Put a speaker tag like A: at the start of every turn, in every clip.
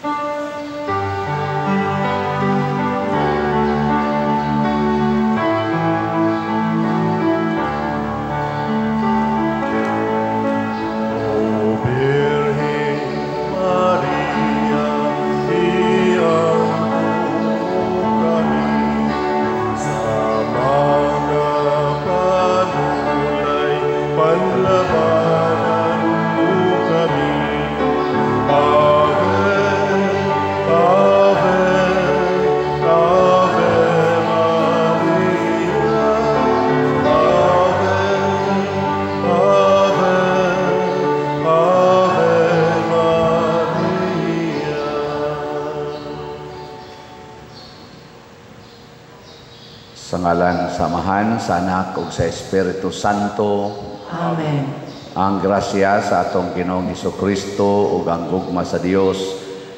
A: Sa ngalan samahan sa Anak ug sa Espiritu Santo.
B: Amen.
A: Ang grasya sa atong Ginoong Hesukristo ug ang gugma sa Dios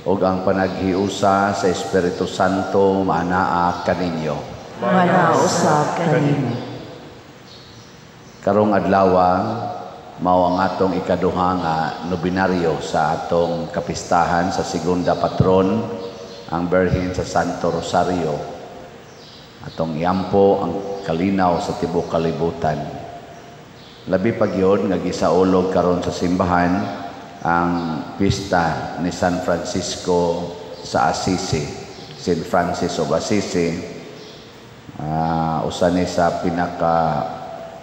A: ug ang panaghiusa sa Espiritu Santo maanaa kaninyo.
B: Manao usab kanimo.
A: Karong adlaw mao ang atong ikaduha nga nobinaryo sa atong kapistahan sa segunda patron, ang Birhen sa Santo Rosario. Atong iampo ang kalinaw sa tibuok kalibutan. Labi pa gyud nga gisaulog karon sa simbahan ang pista ni San Francisco sa Assisi, St. Francis of Assisi. Usa ni sa pinaka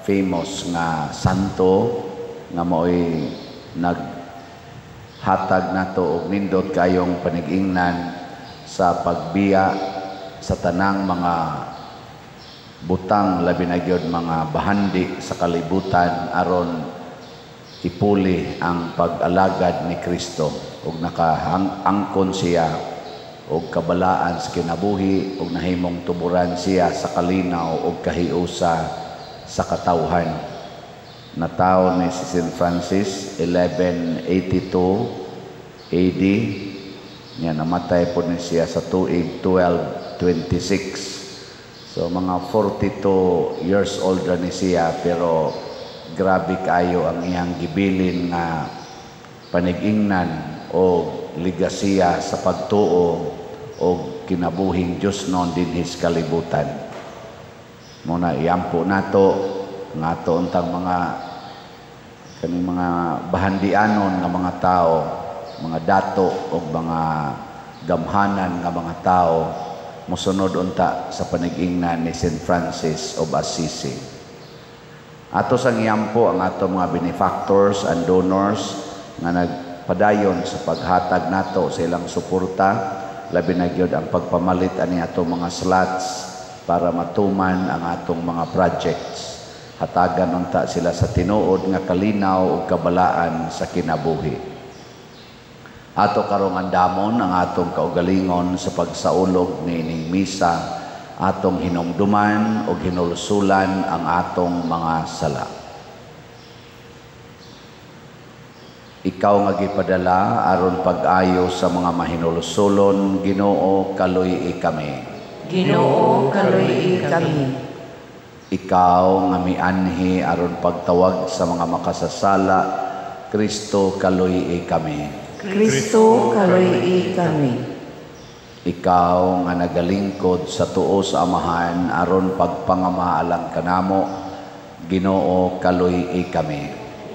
A: famous nga santo nga mo'y naghatag nato og nindot kayong panigingnan sa pagbiya sa tanang mga butang, labi na gyud mga bahandi sa kalibutan aron ipuli ang pag-alagad ni Kristo ug nakaangkon siya og kabalaan sa kinabuhi ug nahimong tuburan siya sa kalinaw ug kahiusa sa katawhan. Natawo ni si St. Francis 1182 AD. Niya namatay po ni siya sa tuig 1226. So mga 42 years old na ni siya, pero grabe kayo ang iyang gibilin nga panigingnan o ligasiya sa pagtuo o kinabuhing Diyos noon din his kalibutan. Muna iampo nato nga ato untang mga kaning mga bahandianon nga mga tao, mga dato o mga gamhanan nga mga tao musunod unta sa panigingnan ni St. Francis of Assisi. Ato sang iyampo ang ato mga benefactors and donors nga nagpadayon sa paghatag nato sa ilang suporta, labi na gyud ang pagpamalit ani ato mga slots para matuman ang atong mga projects. Hatagan unta sila sa tinuod nga kalinaw ug kabalaan sa kinabuhi. Ato karong andamon ang atong kaugalingon sa pagsaulog niining misa, atong hinumduman o hinulsulan ang atong mga sala. Ikaw nga gipadala aron pag-ayo sa mga mahinulsulon, Ginoo kaluy-i kami.
B: Ginoo kaluy-i kami.
A: Ikaw nga mianhi aron pagtawag sa mga makasasala, Kristo kaluy-i kami.
B: Kristo kaluy-i kami.
A: Ikaw nga nagalingkod sa tuo sa Amahan aron pagpangamaalang kanamo, Ginoo kaluy-i kami.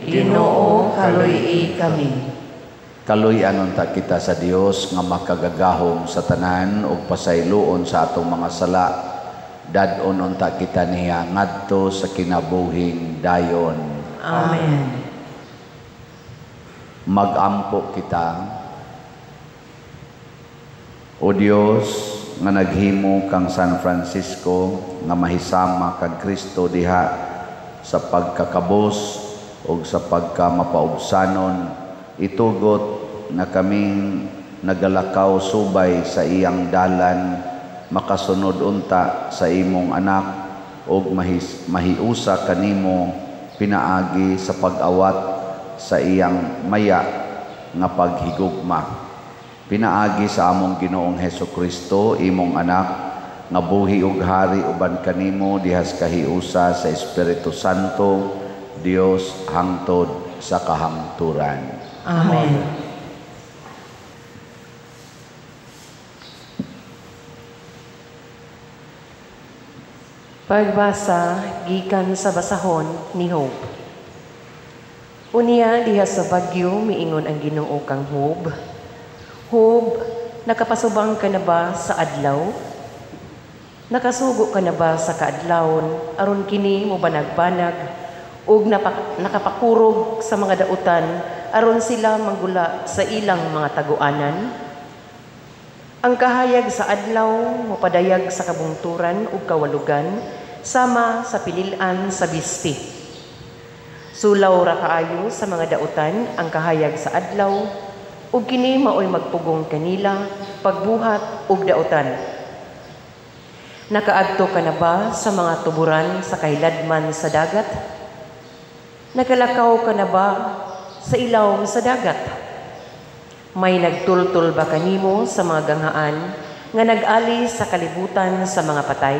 B: Ginoo kaluy-i kami.
A: Kaluy-an unta kita sa Dios nga makagagahom sa tanan ug pasayloon sa atong mga sala. Dad-on unta kita niya ngadto sa kinabuhing dayon.
B: Amen.
A: Magampo kita, O Dios nga naghimo kang San Francisco nga mahisama kang Kristo diha sa pagkakabos o sa pagkamapaubsanon, itugot na kaming nagalakaw subay sa iyang dalan, makasunod unta sa imong anak o mahiusa kanimo pinaagi sa pag-awat sa iyang maya nga paghigugma. Pinaagi sa among Ginoong Hesukristo, imong anak, nga buhi ug hari uban kanimo dihas kahiusa sa Espiritu Santo, Dios hangtod sa kahangturan.
B: Amen.
C: Pagbasa gikan sa basahon ni Job. Unya diha sa bagyo miingon ang Ginoo kang Job. Job, nakapasubang ka na ba sa adlaw? Nakasugo ka na ba sa kaadlawon aron kini mo banag-banag ug nakapakurog sa mga dautan aron sila manggula sa ilang mga taguanan? Ang kahayag sa adlaw mopadayag sa kabungturan ug kawalugan sama sa pililan sa bisti. Sulaw ra kaayo sa mga dautan ang kahayag sa adlaw ug kini maoy magpugong kanila pagbuhat ug dautan. Nakaadto ka na ba sa mga tuburan sa kahiladman sa dagat? Nakalakaw ka na ba sa ilaw sa dagat? May nagtultul ba kanimo sa mga ganghaan nga nag-ali sa kalibutan sa mga patay?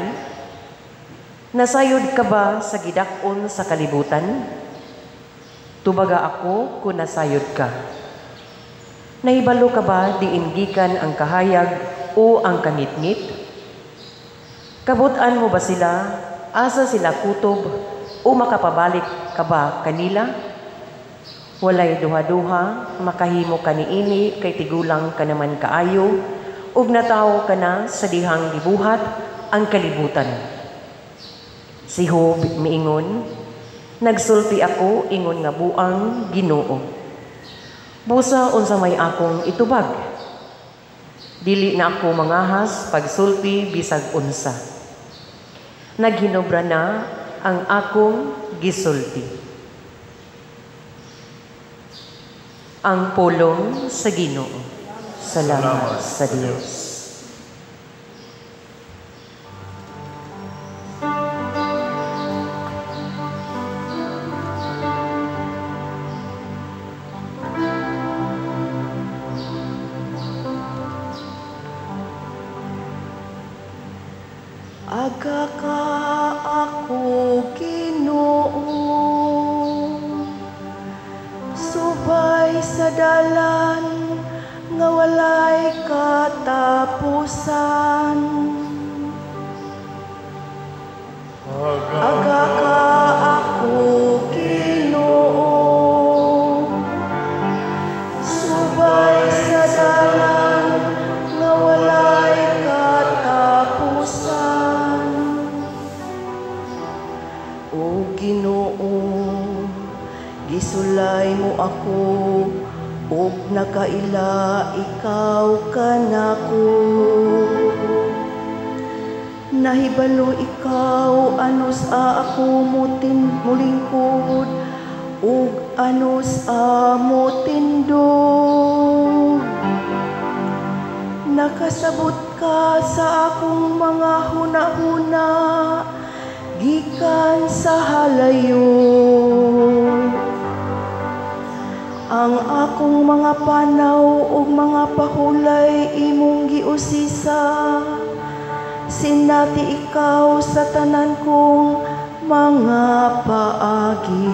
C: Nasayod ka ba sa gidakon sa kalibutan? Tubaga ako kung nasayod ka. Nahibalo ka ba diin gikan ang kahayag o ang kangitngit? Kabutan mo ba sila? Asa sila kutob o makapabalik ka ba kanila? Walay duha-duha, makahimo ka niini kay tigulang ka naman kaayo, ug natawo ka na sa dihang gibuhat ang kalibutan. Si Job miingon, nagsulti ako ingon nga buang Ginoo. Busa unsa may akong itubag. Dili na ako mangahas pagsulti bisag unsa. Naghinobra na ang akong gisulti. Ang pulong sa Ginoo. Salamat sa Diyos.
B: Aga ka ako, Ginoo, subay sa dalan nga walay katapusan. Aga ka ako, Ginoo, subay sa dalan nga walay katapusan. O Ginoo, gisulay mo ako ug nakaila ikaw kanako. Nahibalo ikaw anos ako mulingkod ug anos mo tindog. Nakasabot ka sa akong mga hunahuna gikan sa halayo. Ang akong mga panaw ug mga pahulay imong giusisa. Sinati ikaw sa tanan kong mga paagi.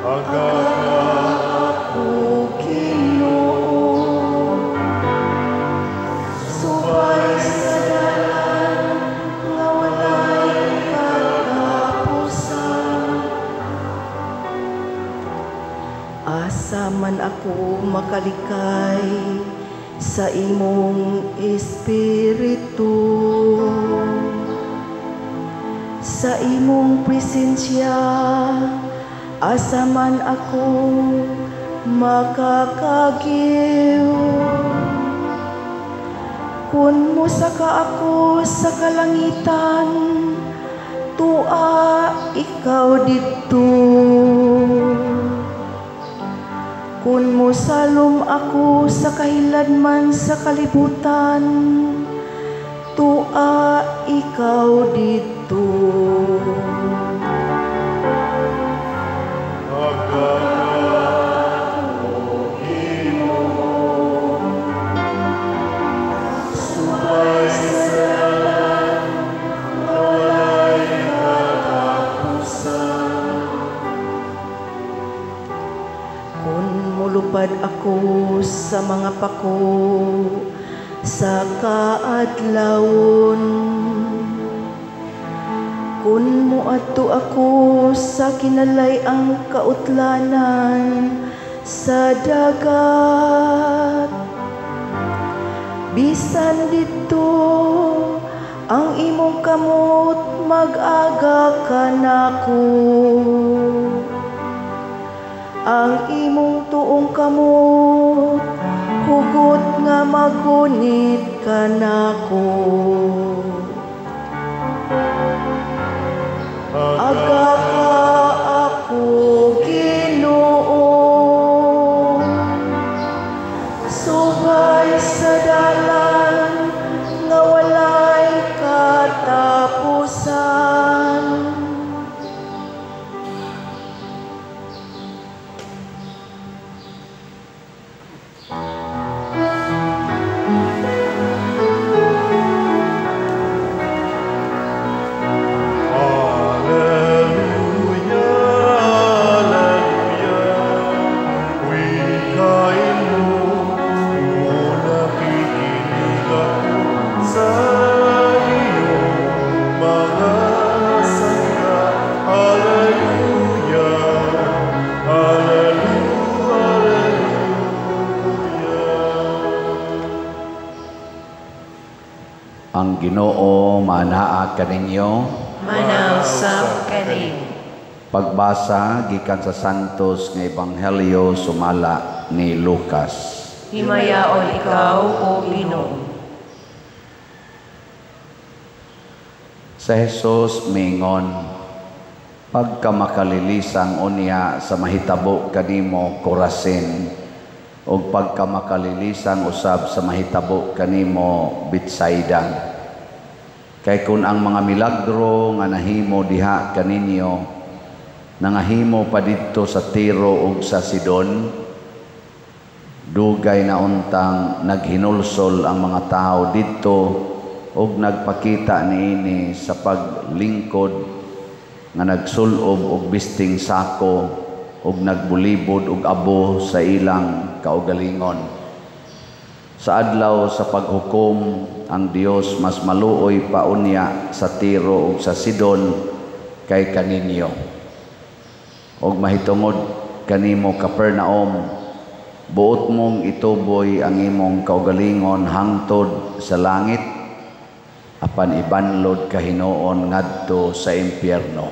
B: Aga ako, Ginoo, subay sa dalan nga walay katapusan. Asa man ako makalikay sa imong espiritu, sa imong presensya, asa man ako makakagiw. Kun musaka ako sa kalangitan, tua ikaw didto. Kun mosalom ako sa kahiladman sa kalibutan, tua ikaw dito. Subay sa dalan nga walay katapusan. Kung mulupad ako sa mga pako, sa kaadlawon. Kun moadto ako sa kinalay-ang kautlanan sa dagat, bisan dito ang imong kamot mag-aga kanako. Ang imong tuong kamot hugot nga magunit kanako. Aga ka ako, Ginoo, subay sa dalan nga walay katapusan.
A: Ang Ginoo manaa kaninyo.
C: Manausap kanin.
A: Pagbasa gikan sa Santos nga Ebanghelyo sumala ni Lucas.
C: Himayaon ikaw, O Ginoo.
A: Sa Jesus mingon, pagka makalilisang unya sa mahitabo kanimo Corazin, o pagka makalilisang usab sa mahitabo kanimo Betsaida. Kay kun ang mga milagro nga nahimo diha kaninyo, nangahimo pa didto sa Tiro ug sa Sidon, dugay na untang naghinulsol ang mga tao didto ug nagpakita niini sa paglingkod nga nagsulob og bisting sako ug nagbulibod og abo sa ilang kaugalingon. Sa adlaw sa paghukom, ang Dios mas maluoy pa unya sa Tiro ug sa Sidon kay kaninyo. Og mahitungod kanimo Capernaum, buot mong ituboy ang imong kaugalingon hangtod sa langit, apan ibanlod ka hinuon ngadto sa impyerno.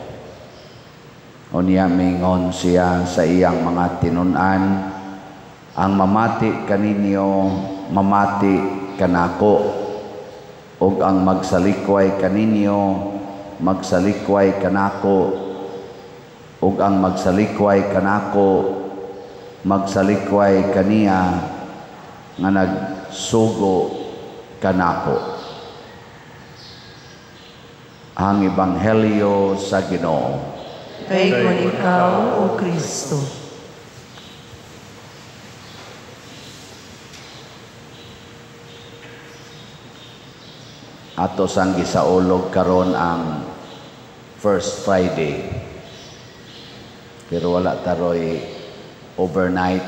A: Unya mingon siya sa iyang mga tinun-an, ang mamati kaninyo mamati kanako, ug ang magsalikway kaninyo magsalikway kanako, ug ang magsalikway kanako magsalikway kaniya nga nagsugo kanako. Ang Ebanghelyo sa Ginoo.
C: Kaygon ikaw, O Kristo.
A: Ato sang gisaulog karon ang First Friday. Pero wala taroy overnight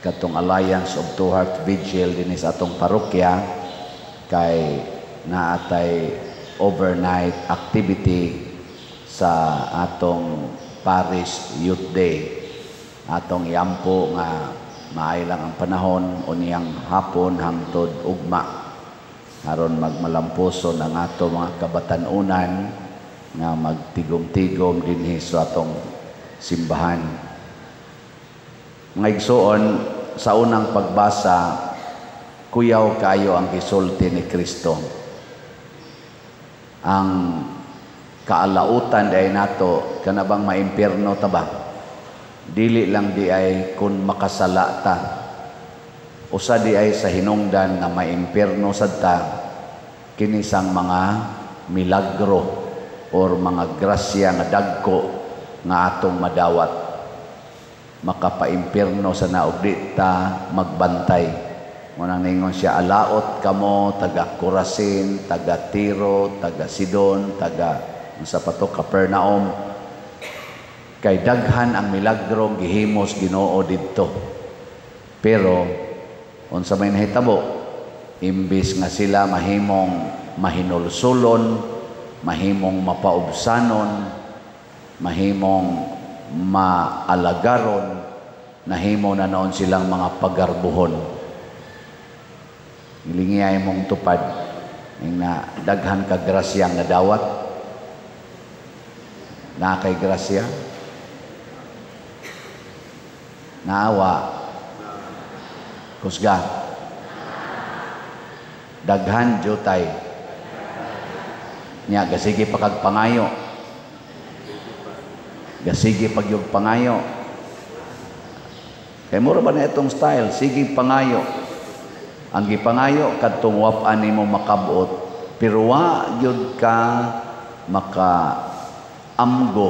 A: katong Alliance of Two Heart Vigil dinis atong parokya, kay naatay overnight activity sa atong Parish Youth Day. Atong iampo nga maay lang ang panahon uniyang hapon hangtod ugma, aron magmalampuson ang ato mga kabatanunan nga magtigom-tigom dinhi sa atong simbahan. Mga igsoon, sa unang pagbasa, kuyaw kayo ang gisulti ni Kristo. Ang kaalautan di ay nato, kanabang maimpierno ta ba? Dili lang di ay kun makasala ta. Usa di ay sa hinungdan nga maimpierno sad ta, kinisang mga milagro or mga grasya nga dagko nga atong madawat. Makapaimpierno sa naugdi ta magbantay. Munang ningon siya, alaot kamo, taga Corazin, taga Tiro, taga Sidon, taga sa pato Capernaum. Kay daghan ang milagro gihimos Ginoo didto. Pero unsa may nahitabo, imbis nga sila mahimong mahinulsulon, mahimong mapaubsanon, mahimong maalagaron, nahimo na noon silang mga pagarbuhon. Ilingiyay mong tupad na daghan ka grasyang nadawat, na kay grasya, naawa, kusga, daghan jutay, nya gasige pagpangayo, gasige pagyog pangayo. Kay mura ba na itong style, sige pangayo. Ang gipangayo kadtong wap-an nimo makabuot, pero wa gyud ka maka-amgo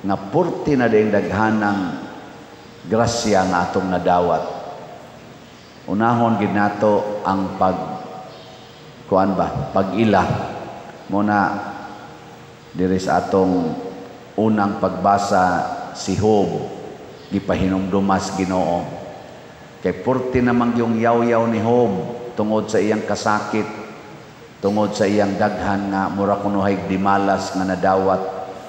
A: nga purti na ding daghanang grasya nga atong nadawat. Unahon gid nato ang pag-ila muna diri sa atong unang pagbasa si Job, gipahinumdumas Ginoo. Kay purti namang yung yaw-yaw ni Job tungod sa iyang kasakit, tungod sa iyang daghan nga mura kunuhay dimalas nga nadawat,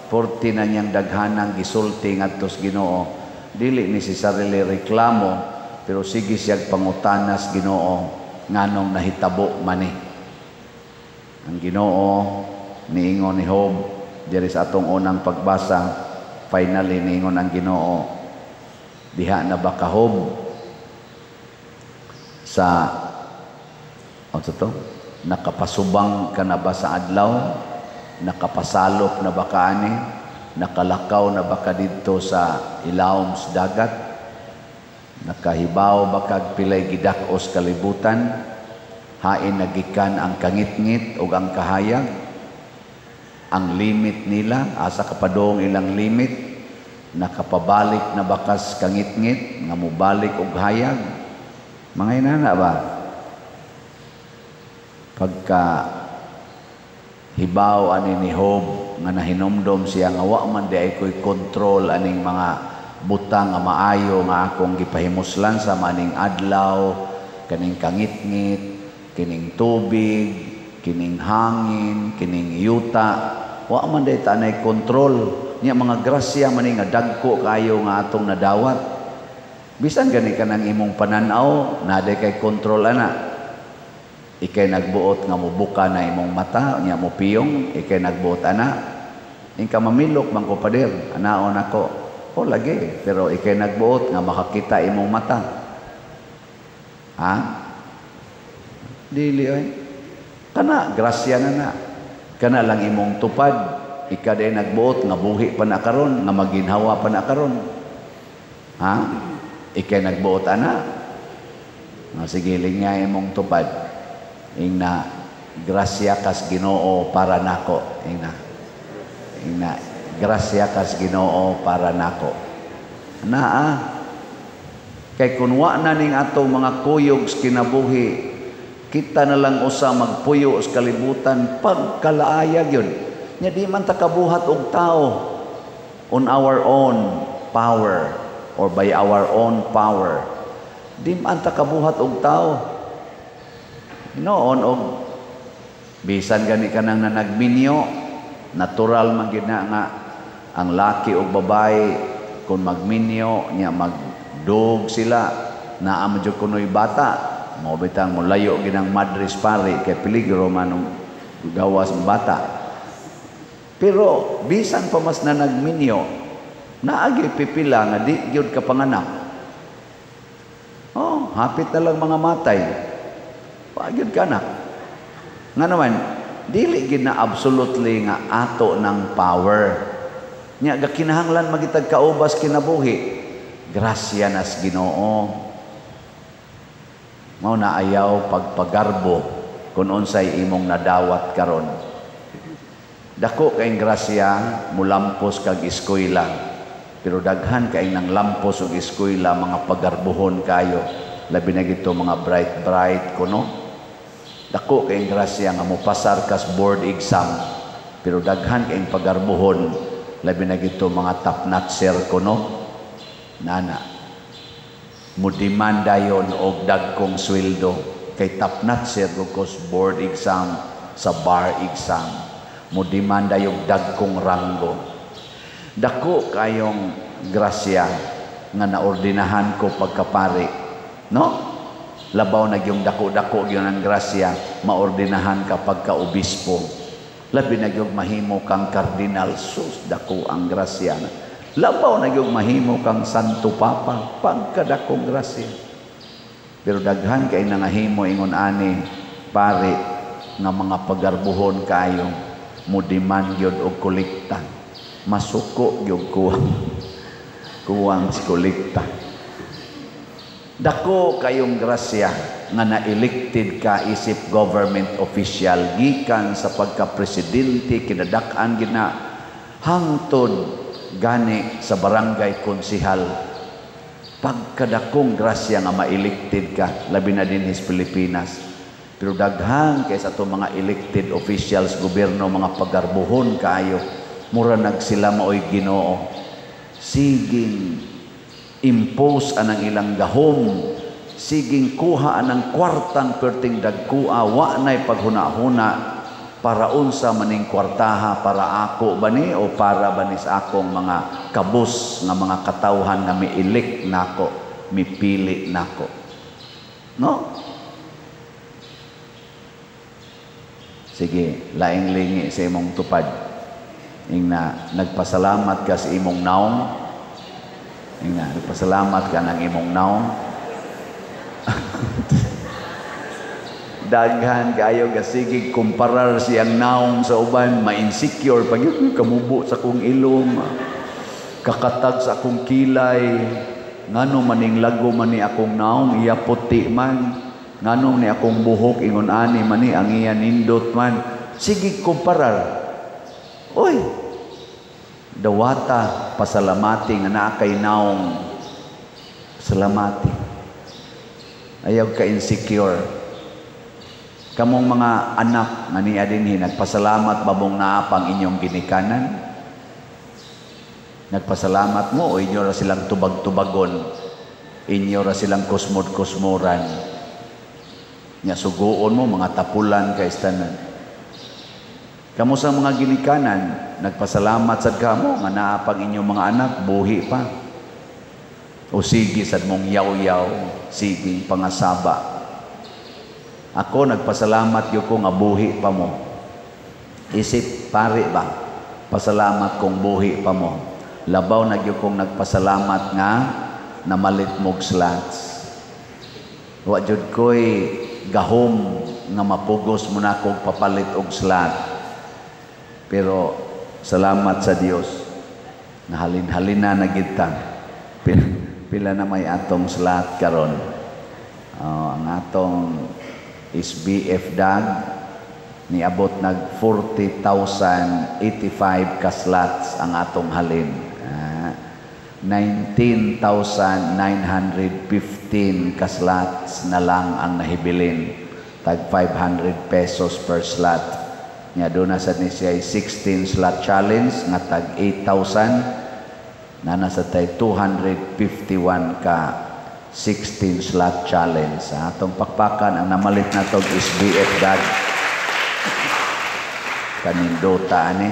A: purti na niyang daghanang gisulti ngadto sa Ginoo. Dili ni si sarili reklamo, pero sige siyag pangutanas Ginoo nganong nahitabo man ni. Ang Ginoo niingon ni Job diri sa atong unang pagbasa, finally niingon ang Ginoo, diha na ba ka Job sa nakapasubang ka na ba sa adlaw, nakapasalop na ba ka ani, nakalakaw na ba ka dito sa ilawom sa dagat, nakahibaw ba kag pilay gidakos kalibutan, hain nagikan ang kangit-ngit o ang kahayag, ang limit nila, asa kapadong ilang limit, nakapabalik na bakas kangit-ngit, nga mubalik og hayag. Mga inana ba? Pagka hibaw ani ni Job nga nahinumdom siya nga wa man di ay ko'y kontrol aning mga butang nga maayo nga akong gipahimuslan sa maning adlaw, kaning kangit-ngit, kining tubig, kining hangin, kining yuta, wa man di tanay kontrol niya mga grasya man nga dagko kayo nga atong nadawat. Bisan gani ka ng imong pananaw, naday kay kontrol ana. Ikay nagbuot nga mubuka na imong mata, niya mo piyong, ikay nagbuot ana. Ingka mamilok man ko pader, anaon ako. O lagi, pero ikay nagbuot nga makakita imong mata. Ha? Dili oy. Kana grasya na. Kana lang imong tupad, ika day nagbuot nga buhi pa na karon, nga maginhawa pa na karon. Ha? Ikay nagbuot ana. Sige linya imong tupad. Ingna grasya kas Ginoo para nako. Ingna grasya kas Ginoo para nako. Naa. Kay kun wa na ning atong mga kuyog sa kinabuhi, kita na lang usa magpuyo sa kalibutan pagkalaayag yun. Nya di man ta kabuhat og tao on our own power or by our own power. Di man ta kabuhat og tao. Noon og bisan gani ka nang nanagminyo, natural man gid na nga ang laki o babae kung magminyo nya magdug sila naa man jud kunoy bata mo bitang molayo ginang madres pare kay peligro manong gawas ng bata. Pero bisan pa mas na nagminyo, naagi pipila nga di gyud kapanganak. Oh, hapit na lang mga matay. Wa gyud kanak. Nga naman, dili gid na absolutely nga ato ng power. Nya gakinahanglan magitag kaubas kinabuhi. Grasya nas Ginoo. Mao na ayaw pagpagarbo kung unsay imong nadawat karon. Dako kay grasya mulampos kag eskwela. Pero daghan kay nang lampos og eskwela mga pagarbuhon kayo. Labi na gito mga bright kuno. Dako kay grasya nga mopasar kas board exam. Pero daghan kay pagarbuhon. Labi na gito mga top-notcher kuno. Nana. Mudimanda yon og dagkong sweldo. kay top notcher kos board exam sa bar exam. Mo demanda yung dagkong ranggo. Dako kayong grasya nga naordinahan ko pagkapari. No? Labaw na yung dako-dako yun ang grasya, maordinahan ka pagka-obispo. Labi na yung mahimo kang kardinal, sus, dako ang grasya na. Labaw na yung mahimo kang santo papa, pagkadakong grasya. Pero daghan kay nangahimo ingon ani, pare, nga mga pagarbuhon kayo, mudiman yun o kolekta. Masuko yung kuwang si kolekta. Dako kayong grasya nga na-elected ka isip government official gikan sa pagka-presidente kinadak-an gina hangtod gani sa barangay konsihal. Pagkadakong grasya nga ma-elected ka, labi na din sa Pilipinas. Pero daghan kay sa itong mga elected officials, gobyerno, mga pagarbuhon kayo, mura nagsila maoy Ginoo. Siging impose anang ilang gahom, siging kuha anang kwartang perting dagkua, wa na'y paghuna-huna, para unsa maning kwartaha, para ako ba ni o para ba ni sa akong mga kabus nga mga katawhan nga mi-elect nako, mipili nako. No? Sige, laing lingi sa imong tupad. Ingna nagpasalamat ka sa imong naong. Ingna nagpasalamat ka ng imong naong. Daghan kayo gasigig kumparar siyang naong sa uban, ma-insecure pag kamubo sa kong ilong, kakatag sa akong kilay, ngano maning lago man ni akong naong, iya puti man, ngano ni akong buhok ingon ani man ni ang iya nindot man, sige kumparar. Oy, dawata pasalamati nga naa kay naong, salamati. Ayaw ka insecure. Kamong mga anak nga niya dinhi nagpasalamat babong naapang inyong ginikanan. Nagpasalamat mo o inyo ra silang tubag-tubagon, inyo ra silang kusmod-kusmuran. Nya suguon mo mga tapulan kay tanan. Kamo sa mga ginikanan nagpasalamat sad kamo nga naapang inyong mga anak buhi pa. O sige sad mong yaw-yaw, sige pangasaba. Ako nagpasalamat yung ko nga buhi pa mo. Isip pare ba? Pasalamat kong buhi pa mo. Labaw na yung kong nagpasalamat nga namalit mog slats. Wa jud ko'y gahom nga mapugos mo na kong papalit og slat. Pero salamat sa Dios na halin-halina na kita. Pila na may atong slat karon. Ang atong SBF DAG niabot nag 40,085 ka slots ang atong halin. 19,915 ka slots na lang ang nahibilin. Tag 500 pesos per slot. Nya doon na sa ni siya 16 slot challenge nga tag 8,000 na nasa tay 251 ka 16 slot challenge. Sa atong pakpakan ang namalit na tog SBF DAG. Kanindota ani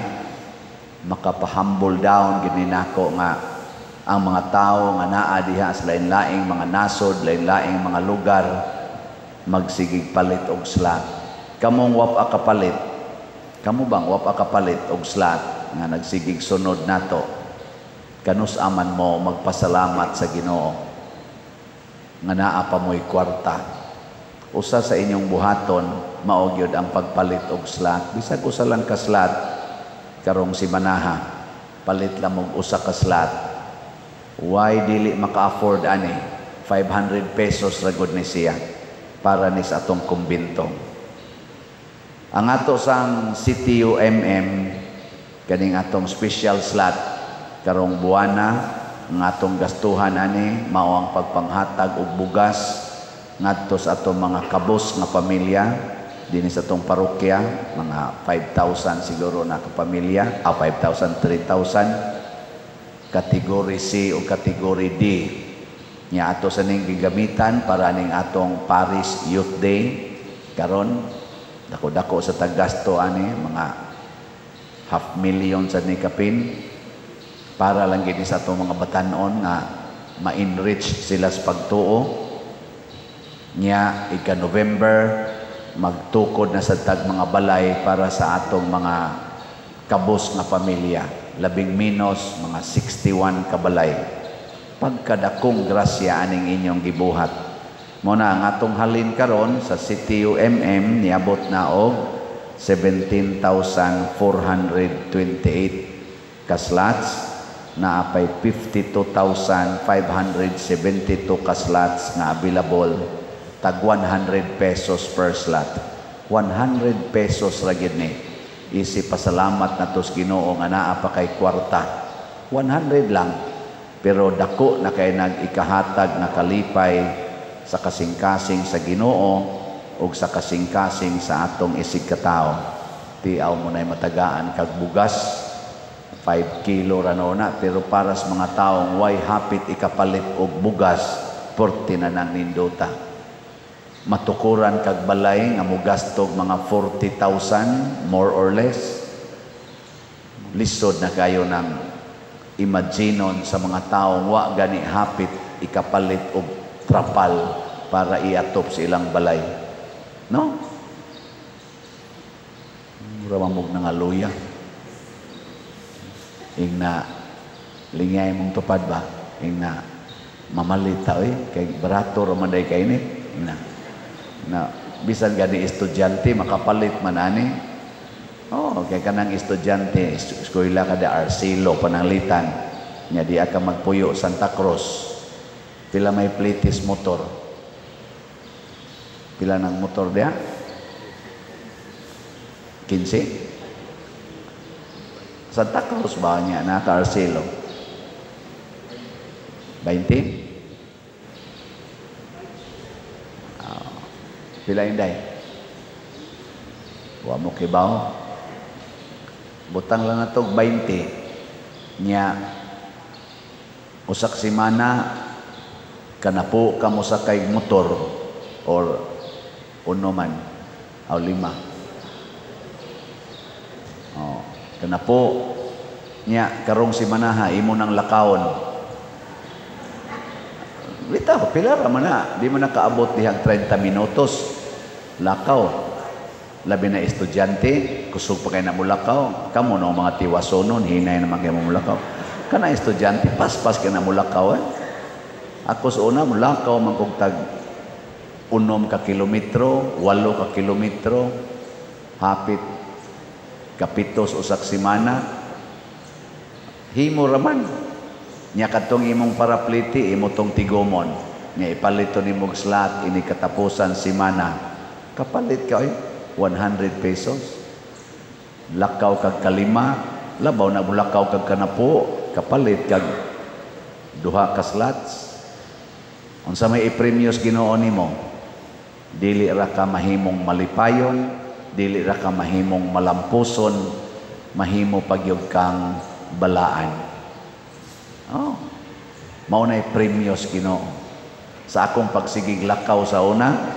A: makapahumble down gininako nga ang mga tao nga naa diha sa lain-laing mga nasod, lain-laing mga lugar magsigig palit og slot. Kamong wap kapalit. Kamo bang wap kapalit og slot nga nagsigig sunod nato? Kanus aman mo magpasalamat sa Ginoo nga naa pa mo'y kwarta. Usa sa inyong buhaton, maogyod ang pagpalit og slot. Bisag usa lang ka slot, karong si Manaha, palit lang og usa ka slot. Why dili maka-afford ani? 500 pesos ragod ni siya para ni sa atong kumbinto. Ang ato sang CTUMM, kaning atong special slot, karong buwana, ang atong gastuhan ani mao ang pagpanghatag og bugas ngadto sa atong mga kabus nga pamilya dinhi sa atong parokya, mga 5,000 siguro na ka pamilya, 5,000, 3,000 kategory C o kategory D Nya ato sa ning gigamitan para ning atong Paris Youth Day karon dako-dako sa taggasto ani mga 500,000 sa ni kapin para lang gid sa atong mga batan-on nga ma-enrich sila sa pagtuo. Nya ika November magtukod na sa tag mga balay para sa atong mga kabos nga pamilya, labing minos mga 61 kabalay. Pagkadakong grasya aning inyong gibuhat. Muna ang atong halin karon sa CTUMM niabot na og 17,428 kaslots, naapay 52,572 kaslots nga available, tag 100 pesos per slot. 100 pesos ra gid ni. Isi pasalamat nato sa Ginoo nga naa pa kay kwarta. 100 lang. Pero dako na kay nag-ikahatag na kalipay sa kasing-kasing sa Ginoo ug sa kasing-kasing sa atong isig katao. Tiaw mo na'y matagaan kag bugas 5 kilo ra na, pero para sa mga taong way hapit ikapalit og bugas 40 na nang nindota. Matukuran kag balay nga mogastog mga 40,000 more or less. Lisod na kayo ng imaginon sa mga taong wa gani hapit ikapalit og trapal para iatop sa ilang balay. No? Ramamog na nga luya. Ingna lingay mong tupad ba? Ingna mamalita kay barato ramanday kay ni. Ingna na bisan gani estudyante makapalit man ani. Oh, kay kanang estudyante eskwela kada Arcelo pananglitan nya di ka magpuyo Santa Cruz. Pila may plitis motor? Pila ng motor dia? 15? Santa Cruz ba niya na ka Arcelo? 20? Pila inday? Wa mo kibaw? Butang lang na to 20 nya usak simana kanapo ka mo sakay motor or uno man o 5. Oh, kanapo nya karong simana imo nang lakawon. Bitaw, pila ra man na, di man nakaabot dihang 30 minutos. Lakaw. Labi na estudyante, kusog pa kayo na mulakaw. Kamo no mga tiwasonon, hinay naman kayo mulakaw. Kana estudyante, paspas ka na mulakaw Ako sa una, mulakaw magkugtag 1 ka kilometro, 8 ka kilometro, hapit kapitos usak simana. Himo raman. Nya katong imong parapliti, imo tong tigomon. Nya ipalito ni mong slot, ini katapusan simana. Kapalit ka 100 pesos. Lakaw kag kalima, labaw na bulakaw kag kanapo, kapalit kag 2 ka slots. Unsa may ipremyos Ginoo nimo? Dili ra ka mahimong malipayon, dili ra ka mahimong malampuson, mahimo pagyog kang balaan. Oh, maunay premyos Ginoo. Sa akong pagsigig lakaw sa una,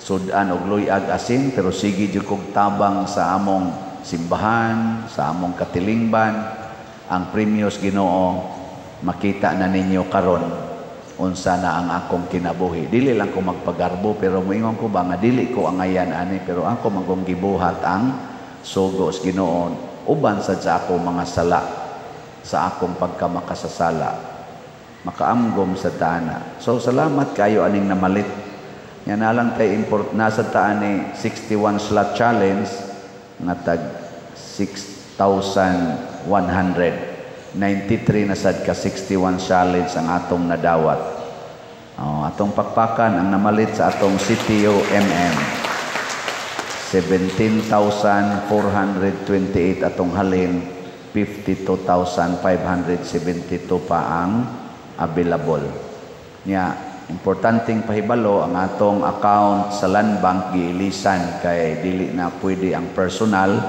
A: sudan og luyag asin, pero sige jud kog tabang sa among simbahan, sa among katilingban. Ang premyos Ginoo, makita na ninyo karon unsa na ang akong kinabuhi. Dili lang ko magpagarbo, pero moingon ko ba nga dili ko angayan ani, pero ako magong gibuhat ang sugo sa Ginoo uban sa ako mga sala sa akong pagkamakasasala, makaamgom sa taana. So salamat kayo aning namalit. Yan na lang tayo nasa taan ni 61 slot challenge nga tag 6,100. 93 na sad ka 61 challenge ang atong nadawat. Atong pakpakan ang namalit sa atong CTUMM. 17,428 atong halin. 52,572 pa ang available. Nya, importanteng pahibalo ang atong account sa Land Bank giilisan kay dili na pwede ang personal.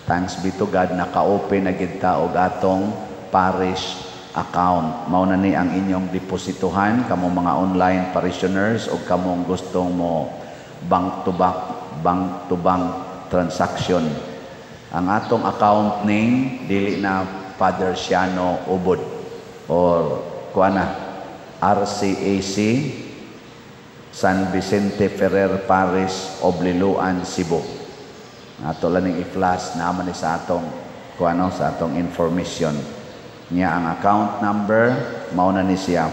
A: Thanks be to God, naka-open na gid ta og atong parish account. Mao na ni ang inyong deposituhan, kamo mga online parishioners o kamong gustong mo bank to bank transaction. Ang atong account name dili na Father Siano Ubod or kuana RCAC San Vicente Ferrer Parish, Obliluan, Cebu. Ato lang i-flash naman ni sa atong kuano sa atong information. Niya ang account number mao na ni siya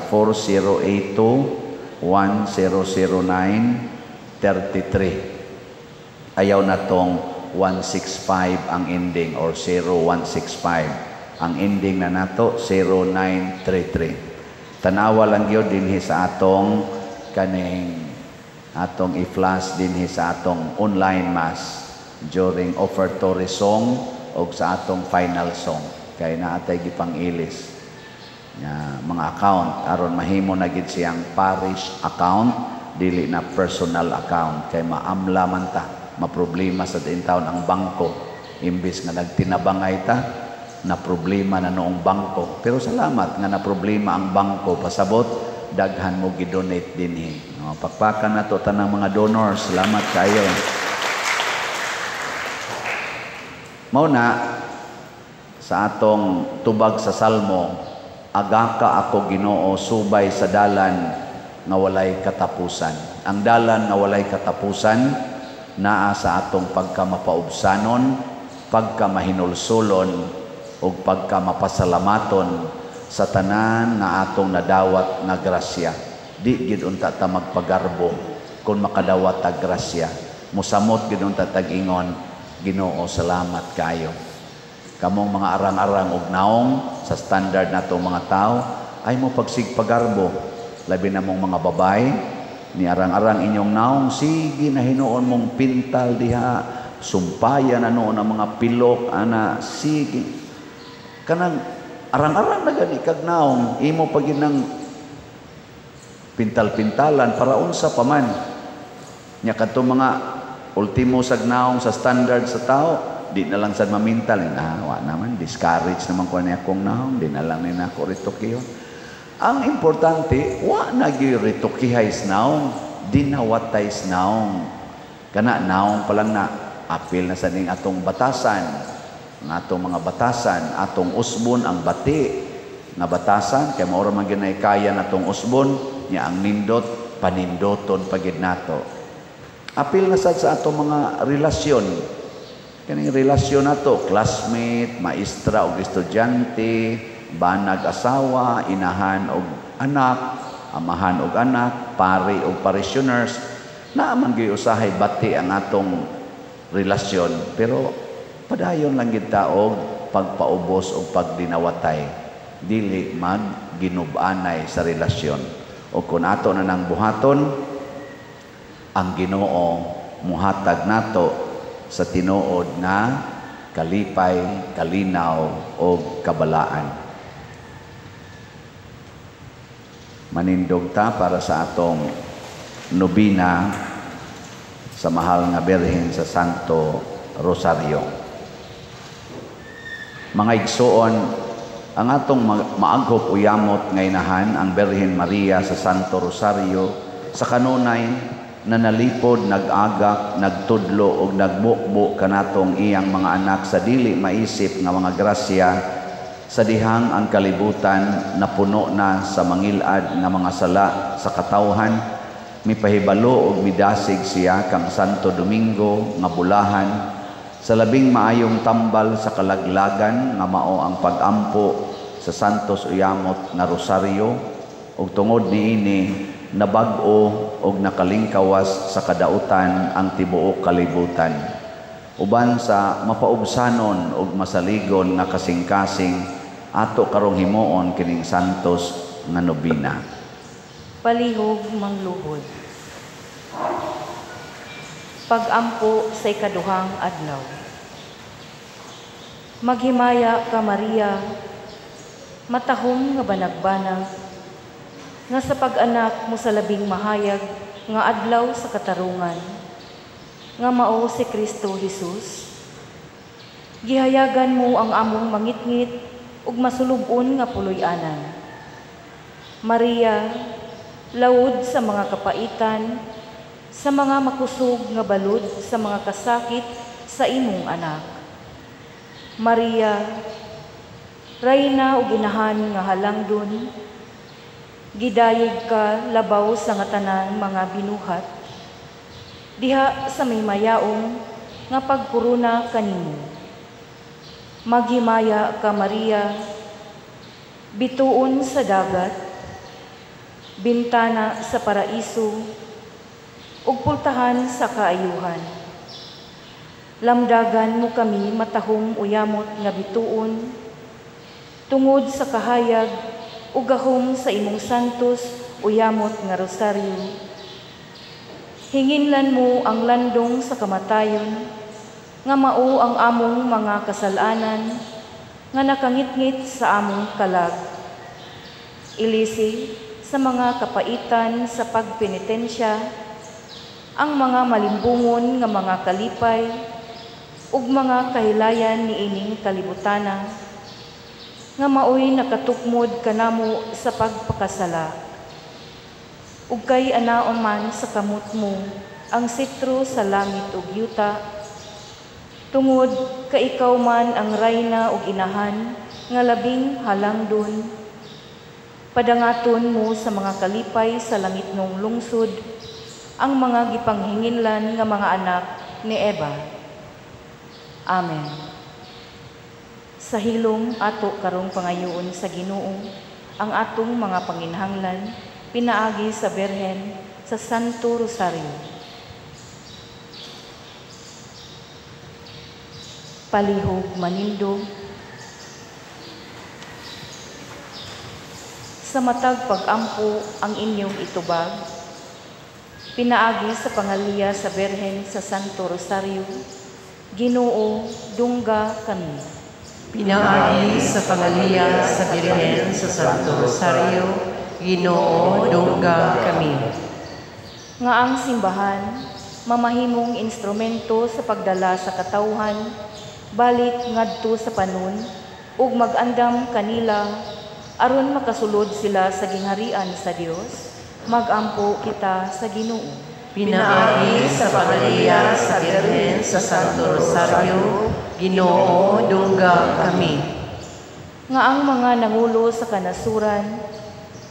A: 4082-1009-33. Ayaw na tong 165 ang ending or 0165. Ang ending na nato 0933. Tanawa lang gyud dinhi sa atong kaning atong i-flash dinhi sa atong online mass during offertory song o sa atong final song. Kaya naatay gipang-ilis nga mga account aron mahimo na gid siyang parish account dili na personal account kay maamla man ta maproblema sa taon ang bangko imbis nga nagtinabangay ta na problema na noong bangko pero salamat nga na problema ang bangko pasabot daghan mo gidonate dinhi no, pakpakan nato tanang mga donors salamat kayo mao na sa atong tubag sa Salmo, agaka ako Ginoo subay sa dalan nga walay katapusan. Ang dalan nga walay katapusan naa sa atong pagkamapaubsanon, pagkamahinulsulon ug pagkamapasalamaton sa tanan nga atong nadawat nga grasya. Di gid unta ta magpagarbo kung makadawat ta grasya. Musamot gid unta tag-ingon, Ginoo salamat kayo. Kamong mga arang-arang ug naong sa standard natong mga tao ay mo pagsigpagarbo labi na mong mga babay ni arang-arang inyong naong sige na hinuon mong pintal diha sumpayan na noon ang mga pilok ana sige kanang arang-arang na gani kag naong imo paginang pintal-pintalan para unsa pa man nya kadto mga ultimo sag naong sa standard sa tao di na lang sad mamintal wa naman discourage naman ko niya kung naong di na lang ni nako ritokiyon ang importante wa na gyud ritokihay naong dinawatay naong kana naong pa lang na apil na sa ning atong batasan ng atong mga batasan atong usbon ang bati nga batasan kay mao ra man ginay kaya natong usbon nya ang nindot panindoton pagid nato apil na sad sa atong mga relasyon kaning relasyon nato classmate maestra ug estudyante banag asawa inahan ug anak amahan ug anak pari ug parishioners naa man gyud usahay bati ang atong relasyon pero padayon lang gid ta og pagpaubos ug pagdinawatay dili mag ginub-anay sa relasyon o kun ato na nang buhaton ang Ginoo muhatag nato sa tinuod na kalipay, kalinaw o kabalaan. Manindog ta para sa atong nobina sa mahal nga Birhen sa Santo Rosario. Mga igsoon, ang atong maaghop uyamot ngaynahan ang Birhen Maria sa Santo Rosario sa kanunay na nalipod, nag-agak, nagtudlo o nagbukbo kanatong iyang mga anak sa dili maisip nga mga grasya sa dihang ang kalibutan na puno na sa mangilad nga mga sala sa katawhan mipahibalo og midasig siya kang Santo Domingo nga bulahan sa labing maayong tambal sa kalaglagan nga mao ang pag-ampo sa Santos Uyamot nga Rosario ug tungod niini nabag-o og nakalingkawas sa kadautan ang tibuok kalibutan uban sa mapaubsanon og masaligon nga kasing-kasing ato karong himuon kining santos nga nobina.
B: Palihog mangluhod. Pag-ampo sa ikaduhang adlaw. Maghimaya ka Maria, matahom nga banag-banag nga sa pag-anak mo sa labing mahayag nga adlaw sa katarungan nga mao si Kristo Jesus gihayagan mo ang among mangitngit ug masulubon nga puloy-anan. Maria, laud sa mga kapaitan, sa mga makusog nga balod sa mga kasakit sa imong anak. Maria, rayna ug inahan nga halangdon, gidayeg ka labaw sa nga tanan mga binuhat, diha sa may mayaong nga pagpuruna kanimo. Maghimaya ka Maria, bituon sa dagat, bintana sa paraiso, ug pultahan sa kaayuhan. Lamdagan mo kami matahong uyamot nga bituon, tungod sa kahayag ug gahom sa imong santos uyamot nga rosaryo. Hinginlan mo ang landong sa kamatayon, nga mao ang among mga kasalanan, nga nakangitngit sa among kalag. Ilisi sa mga kapaitan sa pagpenitensya, ang mga malimbungon nga mga kalipay, ug mga kahilayan ni ining kalibutana, nga maoy nakatukmod kanamo sa pagpakasala. Ug kay anaon man sa kamot mo ang sitro sa langit ug yuta, tungod ka ikaw man ang rayna ug inahan nga labing halangdon. Padangaton mo sa mga kalipay sa langitnong lungsod ang mga gipanghinginlan nga mga anak ni Eva. Amen. Sa hilom ato karong pangayoon sa Ginoo, ang atong mga panginhanglan pinaagi sa Birhen sa Santo Rosario. Palihog manindog, sa matag pag-ampo ang inyong itubag, pinaagi sa pangaliya sa Birhen sa Santo Rosario, Ginoo, dungga kami.
C: Pinaagi sa pangaliya sa Birhen sa Santo Rosario, Ginoo, dungga kami.
B: Nga ang simbahan, mamahimong instrumento sa pagdala sa katawhan, balik ngadto sa panon, ug mag-andam kanila, aron makasulod sila sa gingharian sa Dios, magampo kita sa Ginoo.
C: Pinaagi sa pangaliya sa Birhen sa Santo Rosario, Ginoo, dungga kami.
B: Nga ang mga nangulo sa kanasuran,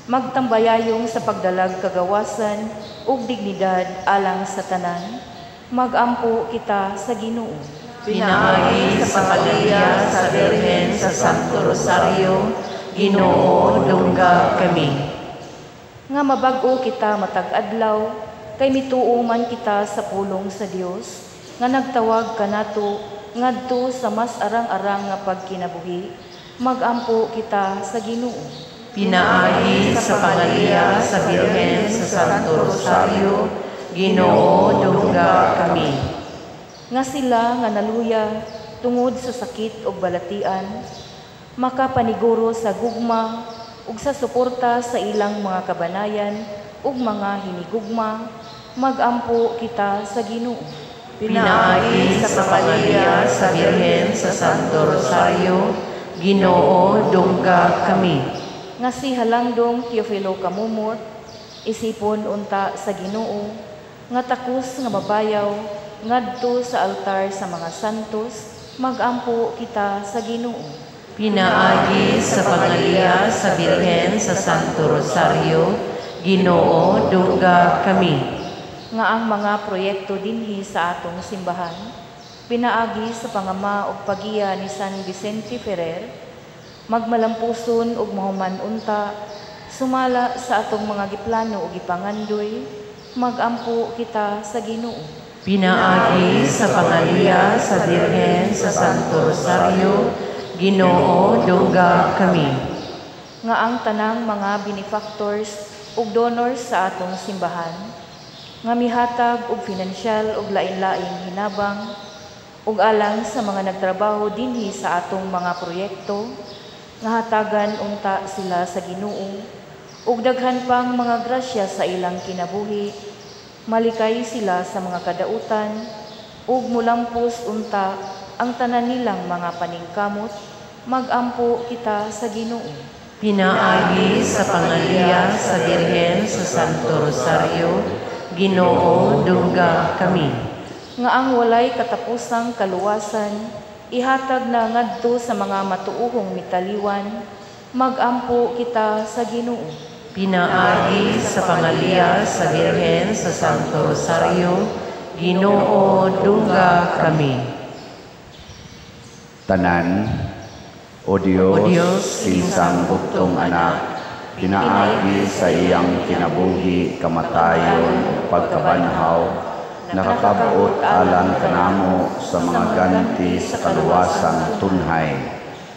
B: magtambayayong sa pagdalag kagawasan ug dignidad alang sa tanan, magampo kita sa Ginoo.
C: Pinaagi sa pangaliya sa Birhen sa Santo Rosario, Ginoo, dungga kami.
B: Nga mabag-o kita matag adlaw, kay mituo man kita sa pulong sa Dios, nga nagtawag kanato ngadto sa mas arang-arang nga pagkinabuhi, magampo kita sa Ginoo.
C: Pinaagi sa pangaliya sa Birhen sa Santo Rosario, Ginoo, dungga kami.
B: Nga sila nga naluya tungod sa sakit o balatian, makapaniguro sa gugma ug sa suporta sa ilang mga kabanayan ug mga hinigugma, magampo kita sa Ginoo.
C: Pinaagi sa pangaliya sa Birhen sa Santo Rosario, Ginoo, dungga kami.
B: Nga si Halangdong Teofilo Kamumot, isipon unta sa Ginoo, nga takos nga mabayaw, ngadto sa altar sa mga santos, magampo kita sa Ginoo.
C: Pinaagi sa pangaliya sa Birhen sa Santo Rosario, Ginoo, dungga kami.
B: Nga ang mga proyekto dinhi sa atong simbahan, pinaagi sa pangama ug pagiya ni San Vicente Ferrer, magmalampuson ug mahuman unta, sumala sa atong mga giplano ug gipangandoy, magampo kita sa Ginoo.
C: Pinaagi sa pangaliya sa Birhen sa Santo Rosario, Ginoo, dungga kami.
B: Nga ang tanang mga benefactors ug donors sa atong simbahan, nga mihatag og pinansyal ug lain-laing hinabang, ug alang sa mga nagtrabaho dinhi sa atong mga proyekto, nga hatagan unta sila sa Ginoo, ug daghan pang mga grasya sa ilang kinabuhi, malikay sila sa mga kadautan, ug mulampos unta ang tanan nilang mga paningkamot, Magampo kita sa Ginoo.
C: Pinaagi sa pangaliya sa Birhen sa Santo Rosario, Ginoo dungga kami.
B: Nga ang walay katapusang kaluwasan, ihatag na ngadto sa mga matuuhong mitaliwan, magampo kita sa Ginoo.
C: Pinaagi sa pangaliya sa Birhen sa Santo Rosario, Ginoo dungga kami.
A: Tanan, O Dios, kinsang bugtong anak, pinaagi sa iyang kinabuhi, kamatayon, pagkabanhaw, nakakabuot alang kanamo sa mga ganti sa kaluwasang tunhay.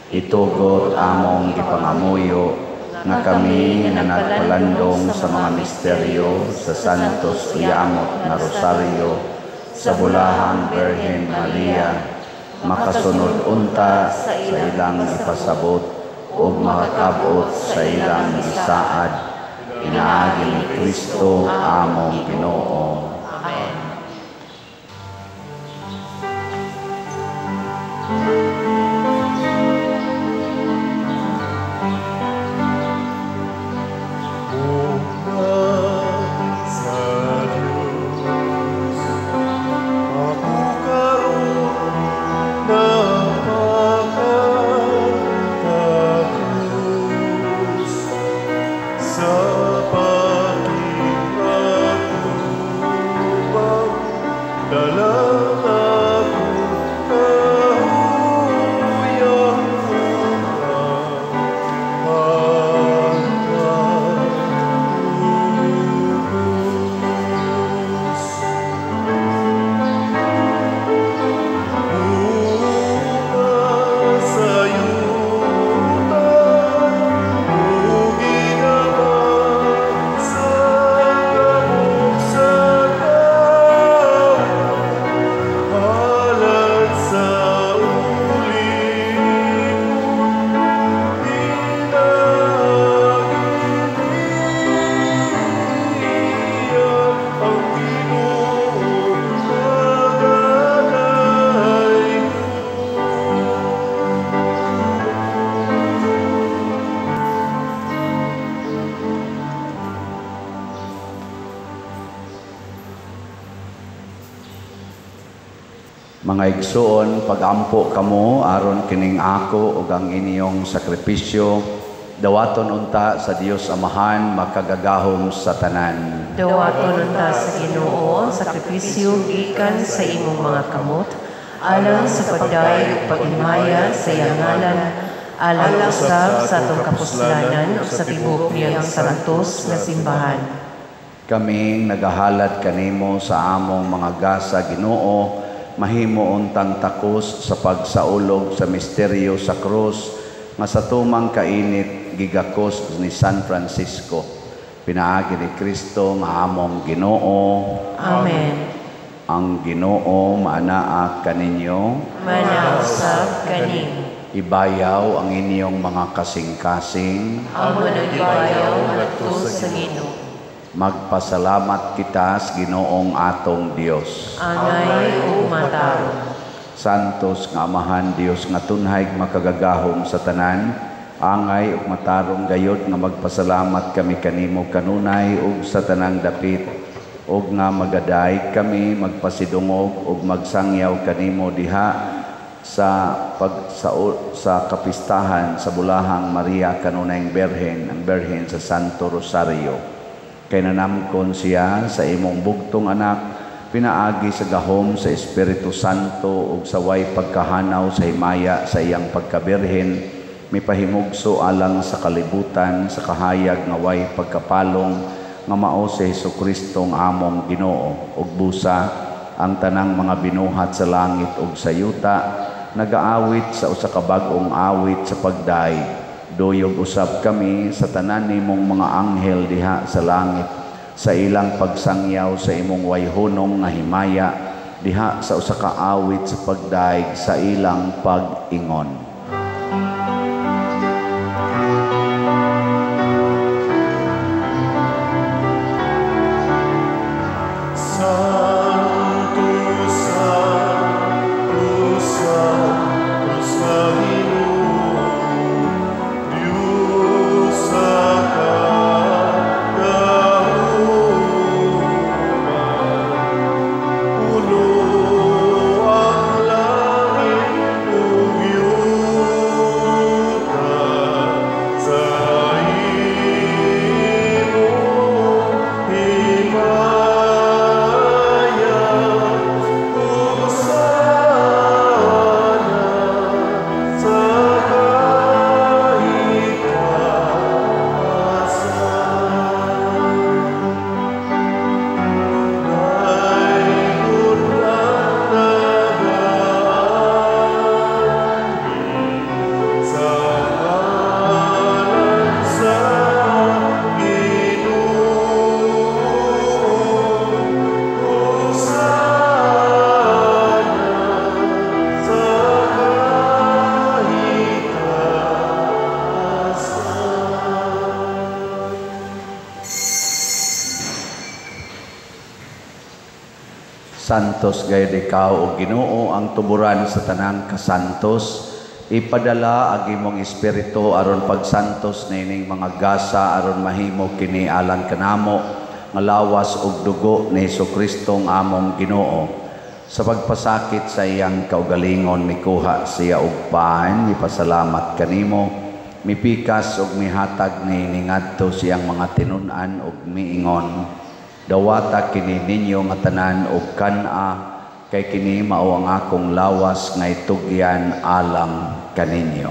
A: Itugot among gipangamuyo, nga kami nga nagpalandong sa mga misteryo sa Santos Uyamot na Rosario, sa Bulahang Birhen Maria, makasunod unta sa ilang ipasabot o makakabot sa ilang isaad, inaagi ni Kristo among Ginoo.
C: Amen.
A: Mga igsoon, pagampo kamo aron kining ako ug ang inyong sakripisyo, dawaton unta sa Dios Amahan makagagahom sa tanan.
C: Dawaton unta sa Ginoo sakripisyo gikan sa imong mga kamot, alang sa pagdayo ug pagimaya sa iyang ngalan, alang usab sa atong kapuslanan ug sa tibok niyang santos nga simbahan.
A: Kaming nagahalad kanimo sa among mga gasa, Ginoo, mahimo untang takos sa pagsaulog sa misteryo sa krus nga sa tumang kainit gigakos ni San Francisco. Pinaagi ni Kristo nga among Ginoo.
C: Amen.
A: Ang Ginoo maanaa kaninyo.
C: Manausab kanin.
A: Ibayaw ang inyong mga kasing-kasing.
C: Amo nagibayaw ngadto sa Ginoo.
A: Magpasalamat kita sa Ginoong atong Dios.
C: Angay ug matarong.
A: Santos nga Amahan Dios nga tunhay makagagahom sa tanan, angay ug matarong gayod nga magpasalamat kami kanimo kanunay ug sa tanang dapit, ug nga magaday kami magpasidungog ug magsangyaw kanimo diha sa kapistahan sa Bulahang Maria kanunayng Birhen, ang Birhen sa Santo Rosario. Kay nanamkon siya sa imong bugtong anak, pinaagi sa gahom sa Espiritu Santo ug sa way pagkahanaw sa himaya sa iyang pagkabirhen, mipahimugso alang sa kalibutan sa kahayag nga way pagkapalong nga mao si Hesukristo ang among Ginoo, ug busa ang tanang mga binuhat sa langit ug sa yuta nagaawit sa usa ka bag-ong awit sa pagdaig. Doyog usab kami sa tanan nimong mga anghel diha sa langit sa ilang pagsangyaw sa imong wayhunong nga himaya diha sa usa ka awit sa pagdaig sa ilang pag-ingon. Santos gayud ikaw o Ginoo ang tuburan sa tanang kasantos. Ipadala ang imong espiritu aron pagsantos nining mga gasa aron mahimo kini alang kanamo nga lawas ug dugo ni Hesukristo ang among Ginoo. Sa pagpasakit sa iyang kaugalingon mikuha siya og paan, mipasalamat kanimo, mipikas ug mihatag ni ngadto siyang mga tinun-an ug miingon. Dawata kini ninyo nga tanan og kana kay kini mao ang akong lawas nga itugyan alang kaninyo.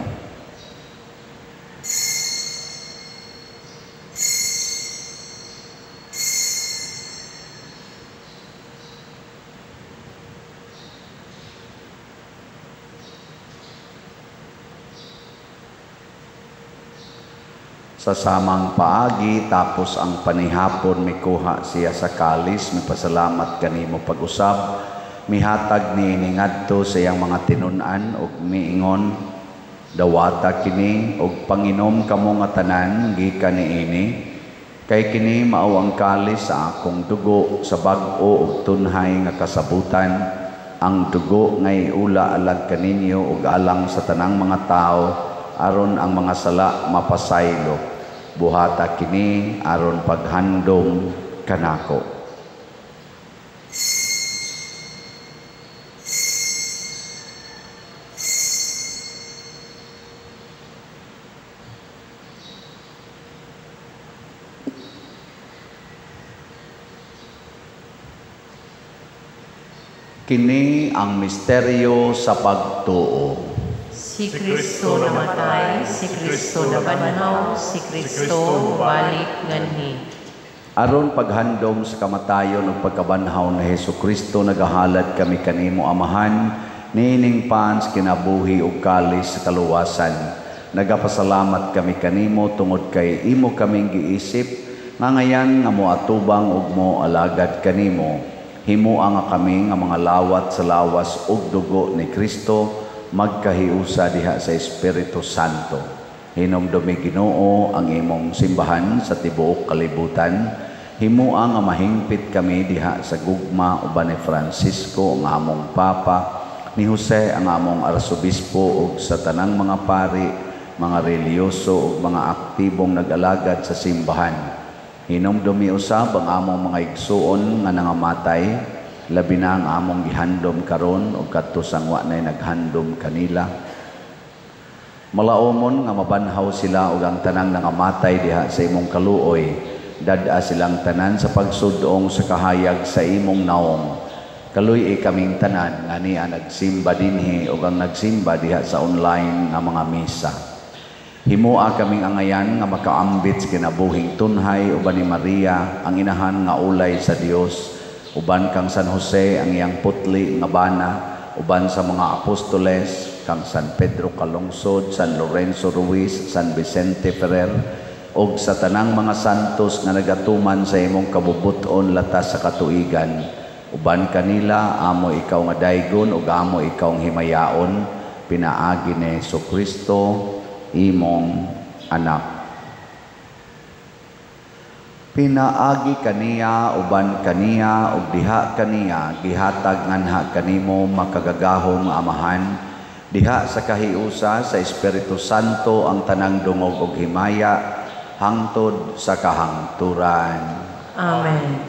A: Sa samang paagi tapos ang panihapon mikuha siya sa kalis, mipasalamat kanimo pag-usab, mihatag ni ngadto sa iyang mga tinun-an ug miingon, dawata kini ug panginom kamo nga tanan gikan niini, kay kini mao ang kalis sa akong dugo sa bag-o ug tunhay nga kasabutan, ang dugo nga iula alag kaninyo ug alang sa tanang mga tao aron ang mga sala mapasaylo. Buhata kini aron paghandom kanako. Kini ang misteryo sa pagtuo.
C: Si Kristo namatay, si Kristo nabanhaw, si Kristo balik nganhi.
A: Aron paghandom sa kamatayon ug pagkabanhaw na Hesukristo nagahalad kami kanimo Amahan, nining pans kinabuhi ug kalis sa kaluwasan. Nagapasalamat kami kanimo tungod kay imo kaming giisip nga ngayan nga moatubang ug mo alagad kanimo. Himua nga kami nga mga lawat sa lawas ug dugo ni Kristo magkahiusa diha sa Espiritu Santo. Hinumdumi Ginoo ang imong simbahan sa tibuok kalibutan. Himua nga mahingpit kami diha sa gugma uban ni Francisco ang among Papa, ni Jose ang among Arsobispo ug sa tanang mga pari, mga reliyoso ug mga aktibong nag-alagad sa simbahan. Hinumdumi usab ang among mga igsuon nga nangamatay, labi na ang among gihandom karon ug kadto sang wa nay naghandom kanila. Malaumon nga mabanhaw sila ug ang tanang nangamatay diha sa imong kaluoy, dad-a silang tanan sa pagsudong sa kahayag sa imong naong. Kaluy kaming tanan nga niya nagsimba dinhi ug ang nagsimba diha sa online nga mga misa. Himua kaming angayan nga makaambit sa kinabuhing tunhay uban ni Maria ang inahan nga ulay sa Dios, uban kang San Jose ang iyang putli nga bana, uban sa mga apostoles kang San Pedro Calungsod, San Lorenzo Ruiz, San Vicente Ferrer, ug sa tanang mga santos nga nagatuman sa imong kabubuton latas sa katuigan. Uban kanila amo ikaw nga daygon ug amo ikaw nga himayaon, pinaagi ni Hesukristo imong anak. Pinaagi kaniya uban kaniya ug diha kaniya gihatag nganha kanimo makagagahom Amahan, diha sa kahiusa sa Espiritu Santo ang tanang dungog ug himaya hangtod sa kahangturan.
C: Amen.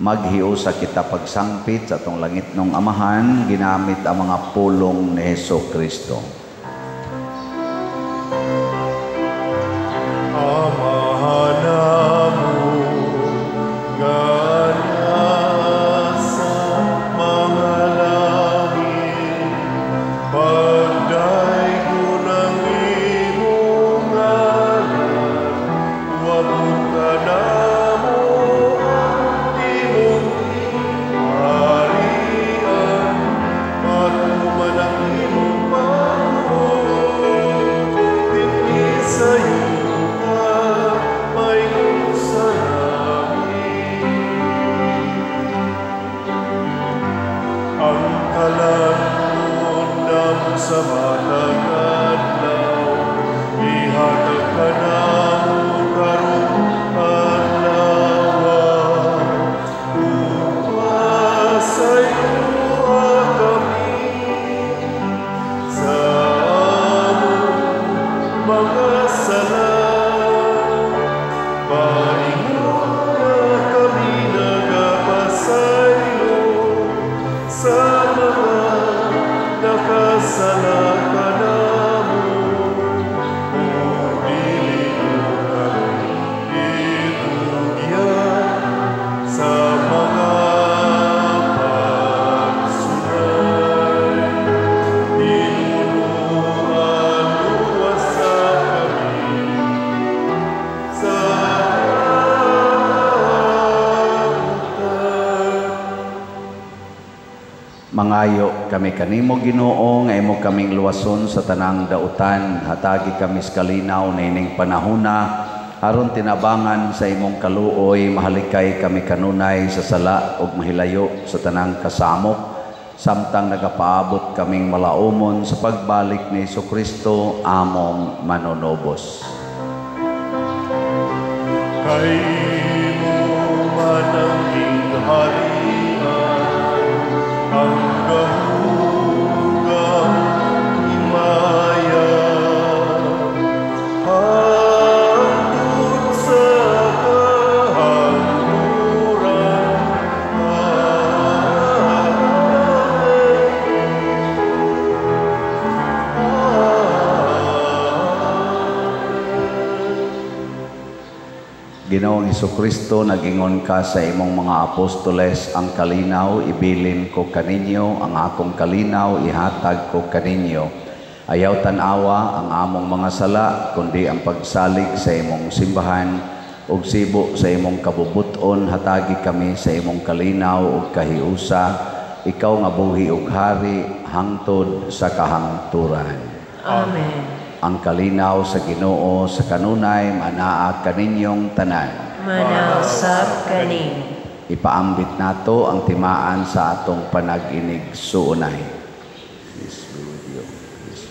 A: Maghiusa kita pagsangpit sa atong langitnong Amahan ginamit ang mga pulong ni Hesukristo.
D: Ihatag ka na mo karon
A: Mangayo kami kanimo Ginoo nga imo kaming luwason sa tanang dautan, hatagi kami sa kalinaw na ining panahona aron tinabangan sa imong kaluoy, mahalikay kami kanunay sa sala ug mahilayo sa tanang kasamok, samtang nagapaabot kaming malaumon sa pagbalik ni Jesucristo among manunobos.
D: Kay mo mananging harian, ang gahugang himaya, hangtod sa kahangturan.
A: Ginoong Jesucristo, nagingon ka sa imong mga apostoles, ang kalinaw ibilin ko kaninyo, ang akong kalinaw ihatag ko kaninyo. Ayaw tanawa ang among mga sala, kundi ang pagsalig sa imong simbahan, ug sibo sa imong kabubuton, hatagi kami sa imong kalinaw ug kahiusa, ikaw nga buhi ug hari, hangtod sa kahangturan.
C: Amen.
A: Ang kalinaw sa Ginoo sa kanunay manaa kaninyong tanan.
C: Manausap kanin.
A: Ipaambit nato ang timaan sa atong panag-inig suunay. Peace be with you. Peace.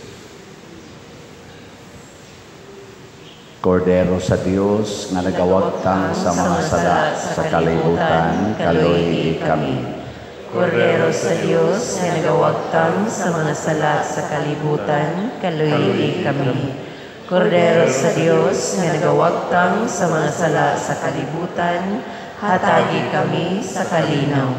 A: Kordero sa Dios nga nagawagtang sa mga sala sa kalibutan, kaluy kami.
C: Kordero sa Diyos nga nagawagtang sa mga sala sa kalibutan, kaluy kami. Kordero sa Diyos nga nagawagtang sa mga sala sa kalibutan, hatagi kami sa kalinaw.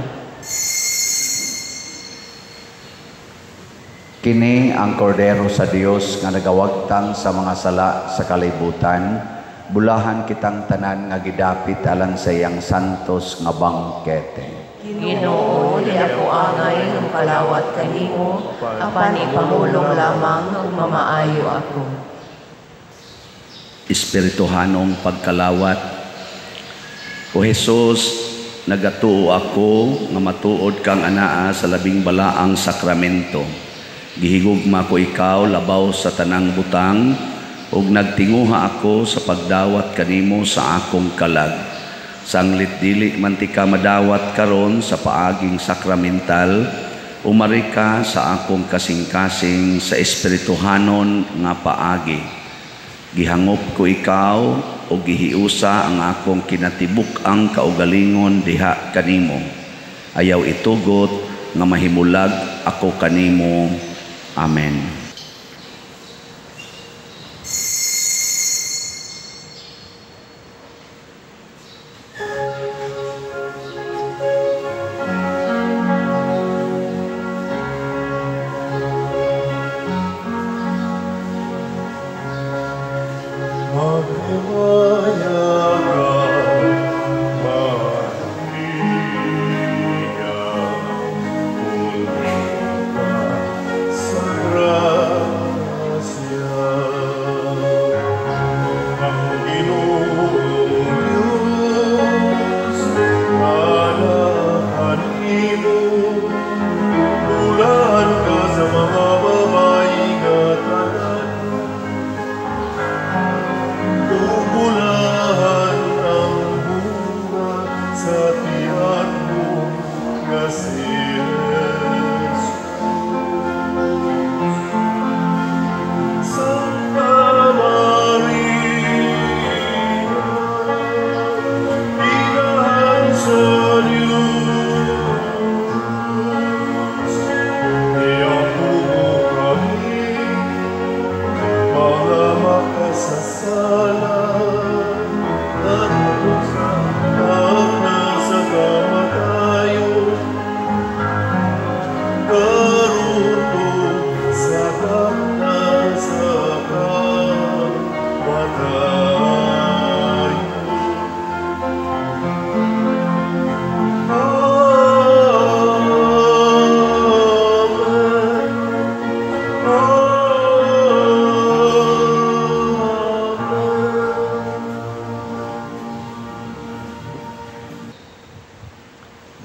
A: Kini ang kordero sa Dios nga nagawagtang sa mga sala sa kalibutan, bulahan kitang tanan nga gidapit alang sa iyang santos nga bangkete.
C: Ginoo, di ako angay ng palawat kanimo, apan ipamulong lamang ng mamaayo ako.
A: Espirituhanong pagkalawat. O Jesus, nagatuo ako nga matuod kang anaa sa labing balaang sakramento. Gihigugma ko ikaw labaw sa tanang butang, ug nagtinguha ako sa pagdawat kanimo sa akong kalag. Sanglit dili mantika madawat karon sa paaging sakramental, umari ka sa akong kasing-kasing sa espirituhanon nga paagi. Gihangop ko ikaw o gihiusa ang akong kinatibuk-ang kaugalingon diha kanimo. Ayaw itugot nga mahimulag ako kanimo. Amen.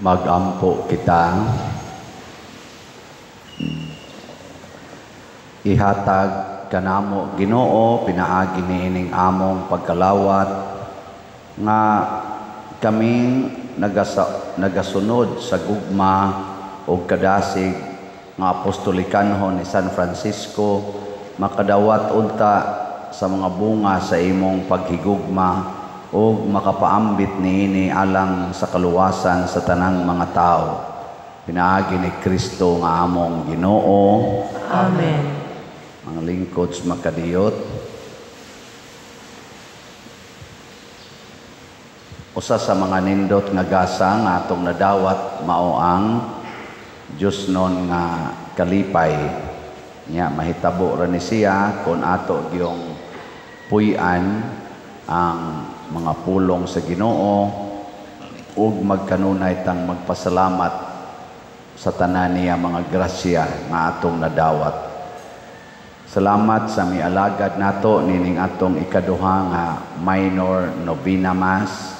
A: Magampo kita. ihatag kanamo Ginoo pinaagi niining among pagkalawat nga kaming nagasunod sa gugma o kadasig nga apostolikanhon ni San Francisco makadawat unta sa mga bunga sa imong paghigugma o makapaambit niini alang sa kaluwasan sa tanang mga tao. Pinaagi ni Kristo nga among Ginoo.
C: Amen.
A: Mga lingkod makadiyot. Usa sa mga nindot nga gasa nga atong nadawat mao ang Diyos nun nga kalipay. Nya mahitabo ra ni siya kung ato giyong puy-an ang mga pulong sa Ginoo ug magkanunay tang magpasalamat sa tanan niya mga grasya nga atong nadawat. Salamat sa mialagad nato nining atong ikaduha nga minor novena mass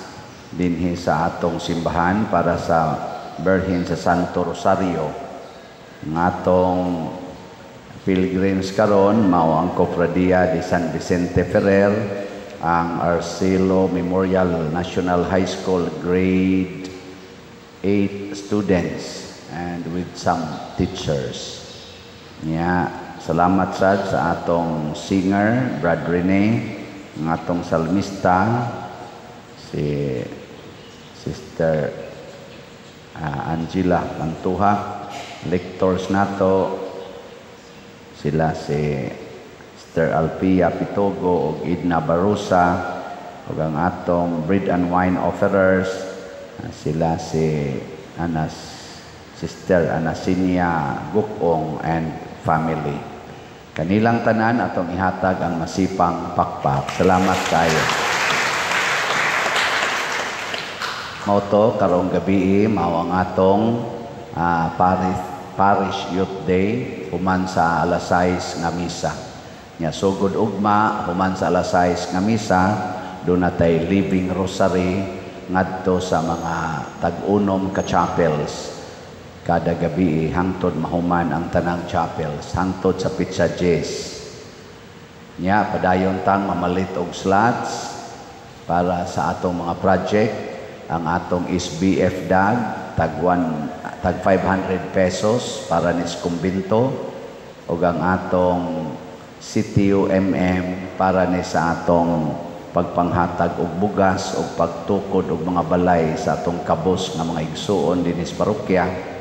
A: dinhi sa atong simbahan para sa Birhen sa Santo Rosario. Ng atong pilgrims karon mao ang Cofradia de San Vicente Ferrer, ang Arcelo Memorial National High School grade 8 students and with some teachers. Salamat sad sa atong singer, Brad Rene, ng atong salmista, si Sister Angela Pantuha, lectors nato, sila si Sister Alpia Pitogo ug Edna Barusa, ug ang atong bread and wine offerers, sila si Sister Anasinia Gukong and family. Kanilang tanan atong ihatag ang masipang pakpak. Salamat kayo. Mao to karong gabi mao ang atong Parish Youth Day human sa alas 6 nga misa. Nya sugod ugma human sa alas 6 nga misa do natay living rosary ngadto sa mga tag-unom ka chapels. Kada gabi hangtod mahuman ang tanang chapels hangtod sa Pizza Jess. Nya padayon tang mamalit og slots para sa atong mga project. Ang atong SBF DAG tag 500 pesos para nis kumbinto ug ang atong CTUMM para ni sa atong pagpanghatag og bugas ug pagtukod og mga balay sa atong kabos nga mga igsuon dinis parokya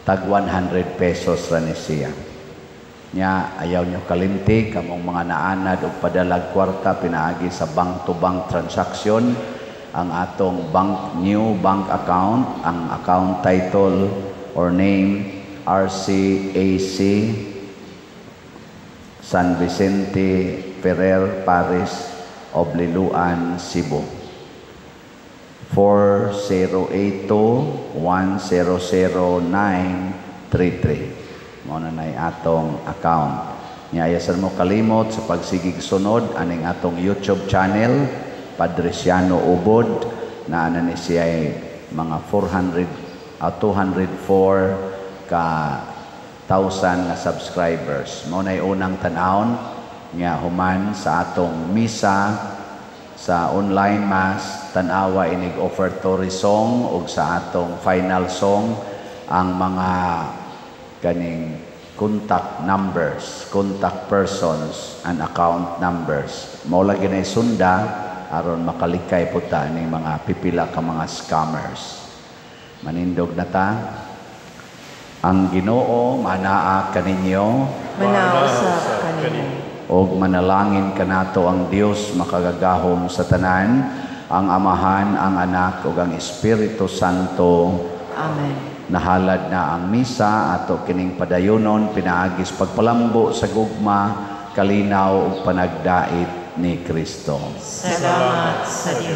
A: tag 100 pesos ra ni siya. Nya ayaw nyo kalimti kamong mga naanad og padalag kwarta pinaagi sa bank to bank transaction. Ang atong new bank account, ang account title or name RCAC San Vicente Ferrer Parish Obliluan, Cebu 4082100933. Mao na nay atong account. Niayasan mo kalimot sa pagsigig sunod aning atong YouTube channel Padresiano Ubod na ni siya mga 204 ka 1,000 na subscribers. Mao nay unang tan-awon nga human sa atong misa sa online mass tan-awa inig offertory song ug sa atong final song ang mga kaning contact numbers, contact persons and account numbers. Mao lagi na sunda aron makalikay po ta ning mga pipila ka mga scammers. Manindog na ta. Ang Ginoo manaa kaninyo,
C: Manausap kaninyo.
A: og manalangin kanato ang Dios makagagahom sa tanan, ang Amahan, ang Anak ug ang Espiritu Santo.
C: Amen.
A: Nahalad na ang misa ato kining padayonon pinaagis pagpalambo sa gugma, kalinaw ug panagdait ni Kristo.
C: Salamat sa Dios.